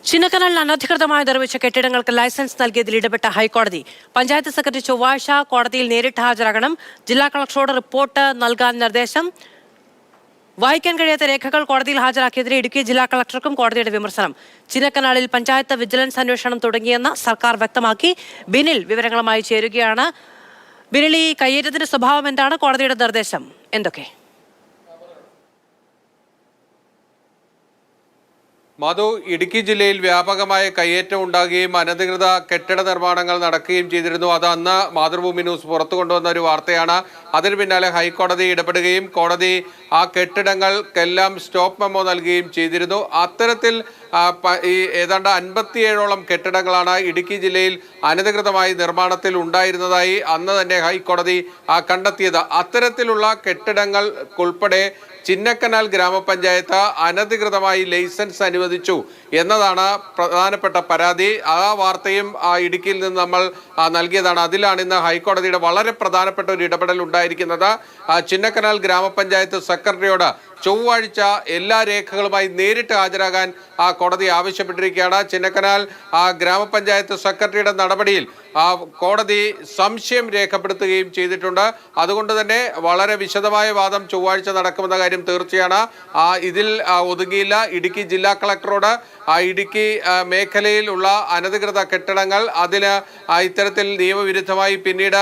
ചിന്നക്കനാലിൽ അനധികൃതമായി നിർമ്മിച്ച കെട്ടിടങ്ങൾക്ക് ലൈസൻസ് നൽകിയതിൽ ഇടപെട്ട ഹൈക്കോടതി. പഞ്ചായത്ത് സെക്രട്ടറി ചൊവ്വാഴ്ച കോടതിയിൽ നേരിട്ട് ഹാജരാകണം. ജില്ലാ കളക്ടറോട് റിപ്പോർട്ട് നൽകാൻ നിർദ്ദേശം. വായിക്കാൻ കഴിയാത്ത രേഖകൾ കോടതിയിൽ ഹാജരാക്കിയതിന് ഇടുക്കി ജില്ലാ കളക്ടർക്കും കോടതിയുടെ വിമർശനം. ചിന്നക്കനാലിൽ പഞ്ചായത്ത് വിജിലൻസ് അന്വേഷണം തുടങ്ങിയെന്ന് സർക്കാർ വ്യക്തമാക്കി. ബിനിൽ വിവരങ്ങളുമായി ചേരുകയാണ്. ബിനിൽ, ഈ കയ്യേറ്റത്തിന്റെ സ്വഭാവം എന്താണ്? കോടതിയുടെ നിർദ്ദേശം എന്തൊക്കെ? മധു, ഇടുക്കി ജില്ലയിൽ വ്യാപകമായ കയ്യേറ്റം ഉണ്ടാകുകയും അനധികൃത കെട്ടിട നിർമ്മാണങ്ങൾ നടക്കുകയും ചെയ്തിരുന്നു. അത് അന്ന് മാതൃഭൂമി ന്യൂസ് പുറത്തു കൊണ്ടുവന്ന ഒരു വാർത്തയാണ്. അതിന് പിന്നാലെ ഹൈക്കോടതി ഇടപെടുകയും കോടതി ആ കെട്ടിടങ്ങൾക്കെല്ലാം സ്റ്റോപ്പ് മെമ്മോ നൽകുകയും ചെയ്തിരുന്നു. അത്തരത്തിൽ ഈ ഏതാണ്ട് 57ഓളം കെട്ടിടങ്ങളാണ് ഇടുക്കി ജില്ലയിൽ അനധികൃതമായി നിർമ്മാണത്തിൽ ഉണ്ടായിരുന്നതായി അന്ന് തന്നെ ഹൈക്കോടതി കണ്ടെത്തിയത്. അത്തരത്തിലുള്ള കെട്ടിടങ്ങൾക്കുൾപ്പെടെ ചിന്നക്കനാൽ ഗ്രാമപഞ്ചായത്ത് അനധികൃതമായി ലൈസൻസ് അനുവദിച്ചു എന്നതാണ് പ്രധാനപ്പെട്ട പരാതി. ആ വാർത്തയും ഇടുക്കിയിൽ നിന്ന് നമ്മൾ നൽകിയതാണ്. അതിലാണ് ഇന്ന് ഹൈക്കോടതിയുടെ വളരെ പ്രധാനപ്പെട്ട ഒരു ഇടപെടൽ ഉണ്ടായിരിക്കുന്നത്. ചിന്നക്കനാൽ ഗ്രാമപഞ്ചായത്ത് സെക്രട്ടറിയോട് ചൊവ്വാഴ്ച എല്ലാ രേഖകളുമായി നേരിട്ട് ഹാജരാകാൻ കോടതി ആവശ്യപ്പെട്ടിരിക്കുകയാണ്. ചിന്നക്കനാൽ ഗ്രാമപഞ്ചായത്ത് സെക്രട്ടറിയുടെ നടപടിയിൽ കോടതി സംശയം രേഖപ്പെടുത്തുകയും ചെയ്തിട്ടുണ്ട്. അതുകൊണ്ട് തന്നെ വളരെ വിശദമായ വാദം ചൊവ്വാഴ്ച നടക്കുമെന്ന കാര്യം തീർച്ചയാണ്. ഇതിൽ ഒതുങ്ങിയില്ല. ഇടുക്കി ജില്ലാ കളക്ടറോട് ഇടുക്കി മേഖലയിലുള്ള അനധികൃത കെട്ടിടങ്ങൾ അതിന് ഇത്തരത്തിൽ നിയമവിരുദ്ധമായി പിന്നീട്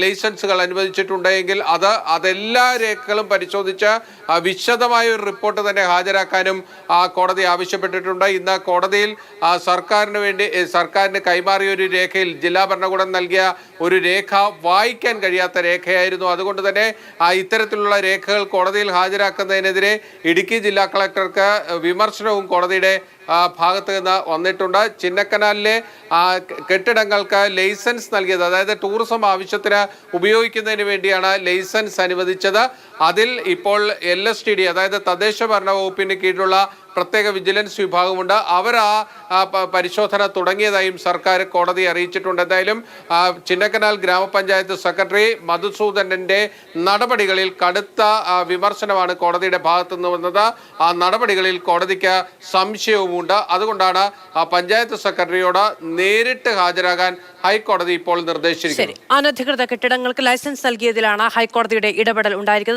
ലൈസൻസുകൾ അനുവദിച്ചിട്ടുണ്ടെങ്കിൽ അതെല്ലാ രേഖകളും പരിശോധിച്ച് വിശദമായ ഒരു റിപ്പോർട്ട് തന്നെ ഹാജരാക്കാനും കോടതി ആവശ്യപ്പെട്ടിട്ടുണ്ട്. ഇന്ന് കോടതിയിൽ സർക്കാരിന് കൈമാറിയ ഒരു രേഖയിൽ ജില്ലാ ഭരണകൂടം നൽകിയ ഒരു രേഖ വായിക്കാൻ കഴിയാത്ത രേഖയായിരുന്നു. അതുകൊണ്ട് തന്നെ ഇത്തരത്തിലുള്ള രേഖകൾ കോടതിയിൽ ഹാജരാക്കുന്നതിനെതിരെ ഇടുക്കി ജില്ലാ കളക്ടർക്ക് വിമർശനവും കോടതിയുടെ ഭാഗത്ത് നിന്ന് വന്നിട്ടുണ്ട്. ചിന്നക്കനാലിലെ കെട്ടിടങ്ങൾക്ക് ലൈസൻസ് നൽകിയത്, അതായത് ടൂറിസം ആവശ്യത്തിന് ഉപയോഗിക്കുന്നതിന് വേണ്ടിയാണ് ലൈസൻസ് അനുവദിച്ചത്. അതിൽ ഇപ്പോൾ LSTD, അതായത് തദ്ദേശ ഭരണ വകുപ്പിന് കീഴിലുള്ള പ്രത്യേക വിജിലൻസ് വിഭാഗമുണ്ട്. അവർ പരിശോധന തുടങ്ങിയതായും സർക്കാർ കോടതിയെ അറിയിച്ചിട്ടുണ്ട്. എന്തായാലും ചിന്നക്കനാൽ ഗ്രാമപഞ്ചായത്ത് സെക്രട്ടറി മധുസൂദനന്റെ നടപടികളിൽ കടുത്ത വിമർശനമാണ് കോടതിയുടെ ഭാഗത്തു നിന്ന് വന്നത്. ആ നടപടികളിൽ കോടതിക്ക് സംശയവുമുണ്ട്. അതുകൊണ്ടാണ് പഞ്ചായത്ത് സെക്രട്ടറിയോട് നേരിട്ട് ഹാജരാകാൻ ഹൈക്കോടതി ഇപ്പോൾ നിർദ്ദേശിച്ചിരിക്കുന്നത്. അനധികൃത കെട്ടിടങ്ങൾക്ക് ലൈസൻസ് നൽകിയതിലാണ് ഹൈക്കോടതിയുടെ ഇടപെടൽ ഉണ്ടായിരിക്കുന്നത്.